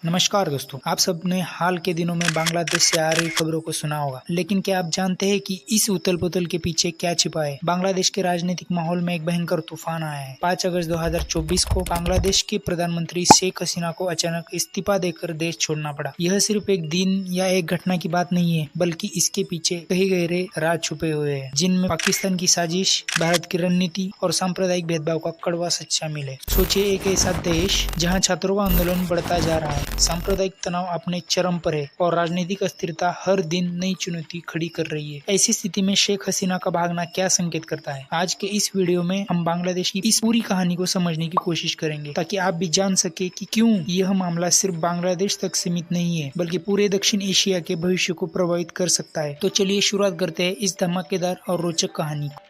नमस्कार दोस्तों, आप सबने हाल के दिनों में बांग्लादेश से आ रही खबरों को सुना होगा, लेकिन क्या आप जानते हैं कि इस उथल पुथल के पीछे क्या छिपा है? बांग्लादेश के राजनीतिक माहौल में एक भयंकर तूफान आया है। 5 अगस्त 2024 को बांग्लादेश के प्रधानमंत्री शेख हसीना को अचानक इस्तीफा देकर देश छोड़ना पड़ा। यह सिर्फ एक दिन या एक घटना की बात नहीं है, बल्कि इसके पीछे कई गहरे राज छुपे हुए हैं, जिनमें पाकिस्तान की साजिश, भारत की रणनीति और सांप्रदायिक भेदभाव का कड़वा सच शामिल है। सोचिए, एक ऐसा देश जहाँ छात्रों का आंदोलन बढ़ता जा रहा है, सांप्रदायिक तनाव अपने चरम पर है और राजनीतिक अस्थिरता हर दिन नई चुनौती खड़ी कर रही है। ऐसी स्थिति में शेख हसीना का भागना क्या संकेत करता है? आज के इस वीडियो में हम बांग्लादेश की इस पूरी कहानी को समझने की कोशिश करेंगे, ताकि आप भी जान सके कि क्यों यह मामला सिर्फ बांग्लादेश तक सीमित नहीं है, बल्कि पूरे दक्षिण एशिया के भविष्य को प्रभावित कर सकता है। तो चलिए शुरुआत करते हैं इस धमाकेदार और रोचक कहानी को।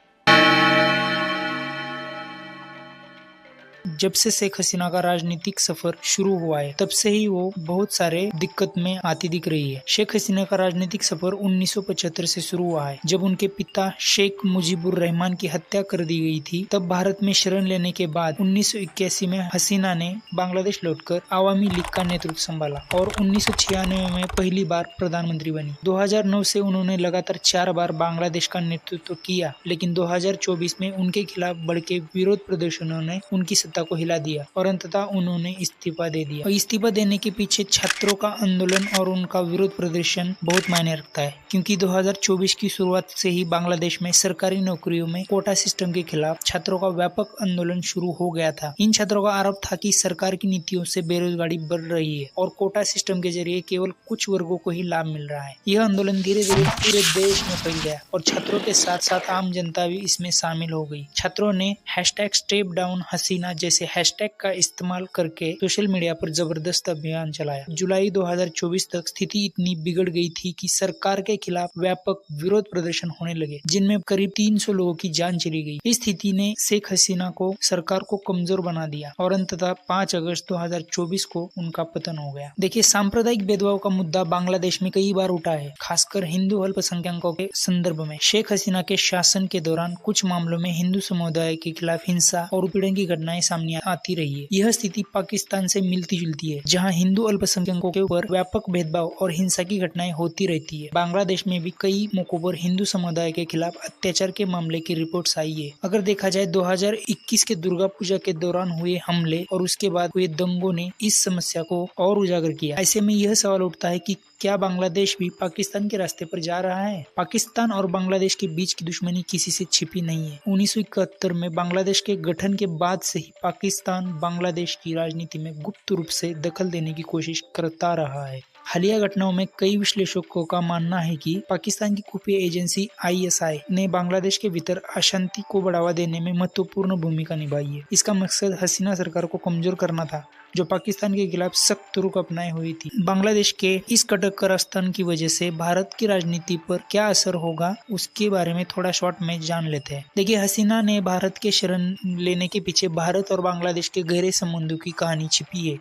जब से शेख हसीना का राजनीतिक सफर शुरू हुआ है, तब से ही वो बहुत सारे दिक्कत में आती दिख रही है। शेख हसीना का राजनीतिक सफर 1975 से शुरू हुआ है, जब उनके पिता शेख मुजीबुर रहमान की हत्या कर दी गई थी। तब भारत में शरण लेने के बाद 1981 में हसीना ने बांग्लादेश लौटकर आवामी लीग का नेतृत्व संभाला और 1996 में पहली बार प्रधानमंत्री बनी। 2009 से उन्होंने लगातार 4 बार बांग्लादेश का नेतृत्व किया, लेकिन 2024 में उनके खिलाफ भड़के विरोध प्रदर्शनों ने उनकी सत्ता को हिला दिया और अंततः उन्होंने इस्तीफा दे दिया। और इस्तीफा देने के पीछे छात्रों का आंदोलन और उनका विरोध प्रदर्शन बहुत मायने रखता है, क्योंकि 2024 की शुरुआत से ही बांग्लादेश में सरकारी नौकरियों में कोटा सिस्टम के खिलाफ छात्रों का व्यापक आंदोलन शुरू हो गया था। इन छात्रों का आरोप था कि सरकार की नीतियों से बेरोजगारी बढ़ रही है और कोटा सिस्टम के जरिए केवल कुछ वर्गों को ही लाभ मिल रहा है। यह आंदोलन धीरे धीरे पूरे देश में फैल गया और छात्रों के साथ साथ आम जनता भी इसमें शामिल हो गई। छात्रों ने #स्टेप डाउन हसीना जैसे हैशटैग का इस्तेमाल करके सोशल मीडिया पर जबरदस्त अभियान चलाया। जुलाई 2024 तक स्थिति इतनी बिगड़ गई थी कि सरकार के खिलाफ व्यापक विरोध प्रदर्शन होने लगे, जिनमें करीब 300 लोगों की जान चली गई। इस स्थिति ने शेख हसीना को सरकार को कमजोर बना दिया और अंततः 5 अगस्त 2024 को उनका पतन हो गया। देखिए, सांप्रदायिक भेदभाव का मुद्दा बांग्लादेश में कई बार उठा है, खासकर हिंदू अल्पसंख्यकों के संदर्भ में। शेख हसीना के शासन के दौरान कुछ मामलों में हिंदू समुदाय के खिलाफ हिंसा और उत्पीड़न की घटनाएं सामने आती रही है। यह स्थिति पाकिस्तान से मिलती जुलती है, जहां हिंदू अल्पसंख्यकों के ऊपर व्यापक भेदभाव और हिंसा की घटनाएं होती रहती है। बांग्लादेश में भी कई मौकों पर हिंदू समुदाय के खिलाफ अत्याचार के मामले की रिपोर्ट्स आई है। अगर देखा जाए, 2021 के दुर्गा पूजा के दौरान हुए हमले और उसके बाद हुए दंगों ने इस समस्या को और उजागर किया। ऐसे में यह सवाल उठता है कि क्या बांग्लादेश भी पाकिस्तान के रास्ते पर जा रहा है? पाकिस्तान और बांग्लादेश के बीच की दुश्मनी किसी से छिपी नहीं है। 1971 में बांग्लादेश के गठन के बाद से ही पाकिस्तान बांग्लादेश की राजनीति में गुप्त रूप से दखल देने की कोशिश करता रहा है। हालिया घटनाओं में कई विश्लेषकों का मानना है कि पाकिस्तान की खुफिया एजेंसी ISI ने बांग्लादेश के भीतर अशांति को बढ़ावा देने में महत्वपूर्ण भूमिका निभाई है। इसका मकसद हसीना सरकार को कमजोर करना था, जो पाकिस्तान के खिलाफ सख्त रुख अपनाए हुई थी। बांग्लादेश के इस कटकरस्तान की वजह से भारत की राजनीति पर क्या असर होगा, उसके बारे में थोड़ा शॉर्ट में जान लेते हैं। देखिए, हसीना ने भारत के शरण लेने के पीछे भारत और बांग्लादेश के गहरे संबंधों की कहानी छिपी है।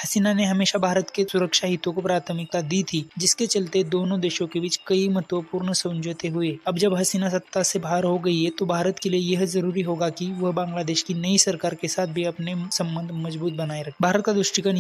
हसीना ने हमेशा भारत के सुरक्षा हितों को प्राथमिकता दी थी, जिसके चलते दोनों देशों के बीच कई महत्वपूर्ण समझौते हुए। अब जब हसीना सत्ता से बाहर हो गई है, तो भारत के लिए यह जरूरी होगा कि वह बांग्लादेश की नई सरकार के साथ भी अपने संबंध मजबूत बनाए रखे। भारत का दृष्टिकोण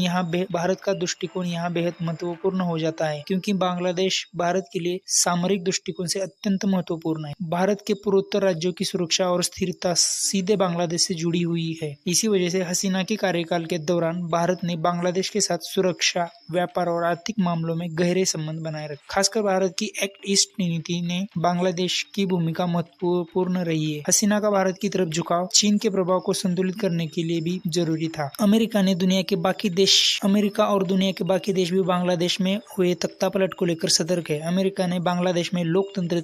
यहाँ बेहद महत्वपूर्ण हो जाता है, क्योंकि बांग्लादेश भारत के लिए सामरिक दृष्टिकोण से अत्यंत महत्वपूर्ण है। भारत के पूर्वोत्तर राज्यों की सुरक्षा और स्थिरता सीधे बांग्लादेश से जुड़ी हुई है। इसी वजह से हसीना के कार्यकाल के दौरान भारत ने बांग्लादेश के साथ सुरक्षा, व्यापार और आर्थिक मामलों में गहरे संबंध बनाए रखे। खासकर भारत की एक्ट ईस्ट नीति ने बांग्लादेश की भूमिका महत्वपूर्ण रही है। हसीना का भारत की तरफ झुकाव चीन के प्रभाव को संतुलित करने के लिए भी जरूरी था। अमेरिका और दुनिया के बाकी देश भी बांग्लादेश में हुए तख्तापलट को लेकर सतर्क है। अमेरिका ने बांग्लादेश में लोकतंत्र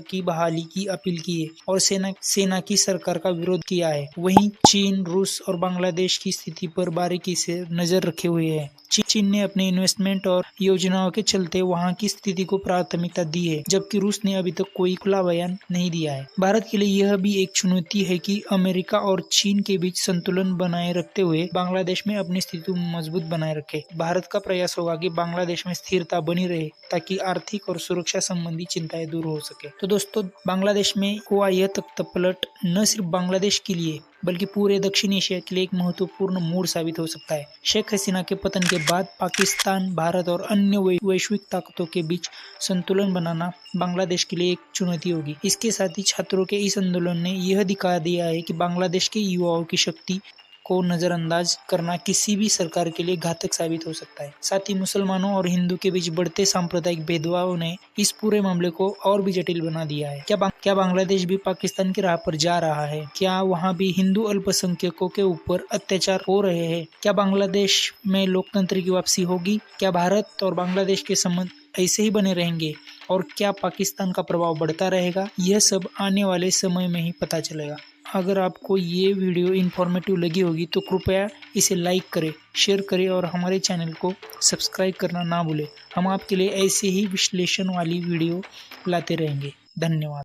की बहाली की अपील की है और सेना की सरकार का विरोध किया है। वहीं चीन, रूस और बांग्लादेश की स्थिति पर बारीकी से नजर रखे हुए है। चीन ने अपने इन्वेस्टमेंट और योजनाओं के चलते वहां की स्थिति को प्राथमिकता दी है, जबकि रूस ने अभी तक कोई खुला बयान नहीं दिया है। भारत के लिए यह भी एक चुनौती है कि अमेरिका और चीन के बीच संतुलन बनाए रखते हुए बांग्लादेश में अपनी स्थिति मजबूत बनाए रखे। भारत का प्रयास होगा कि बांग्लादेश में स्थिरता बनी रहे ताकि आर्थिक और सुरक्षा संबंधी चिंताएं दूर हो सके। तो दोस्तों, बांग्लादेश में हुआ यह तख्तापलट न सिर्फ बांग्लादेश के लिए बल्कि पूरे दक्षिण एशिया के लिए एक महत्वपूर्ण मोड़ साबित हो सकता है। शेख हसीना के पतन के बाद पाकिस्तान, भारत और अन्य वैश्विक ताकतों के बीच संतुलन बनाना बांग्लादेश के लिए एक चुनौती होगी। इसके साथ ही छात्रों के इस आंदोलन ने यह दिखा दिया है कि बांग्लादेश के युवाओं की शक्ति को नजरअंदाज करना किसी भी सरकार के लिए घातक साबित हो सकता है। साथ ही मुसलमानों और हिंदू के बीच बढ़ते सांप्रदायिक भेदभाव ने इस पूरे मामले को और भी जटिल बना दिया है। क्या बांग्लादेश भी पाकिस्तान की राह पर जा रहा है? क्या वहाँ भी हिंदू अल्पसंख्यकों के ऊपर अत्याचार हो रहे हैं? क्या बांग्लादेश में लोकतंत्र की वापसी होगी? क्या भारत और बांग्लादेश के संबंध ऐसे ही बने रहेंगे और क्या पाकिस्तान का प्रभाव बढ़ता रहेगा? यह सब आने वाले समय में ही पता चलेगा। अगर आपको ये वीडियो इन्फॉर्मेटिव लगी होगी तो कृपया इसे लाइक करें, शेयर करें और हमारे चैनल को सब्सक्राइब करना ना भूलें। हम आपके लिए ऐसे ही विश्लेषण वाली वीडियो लाते रहेंगे। धन्यवाद।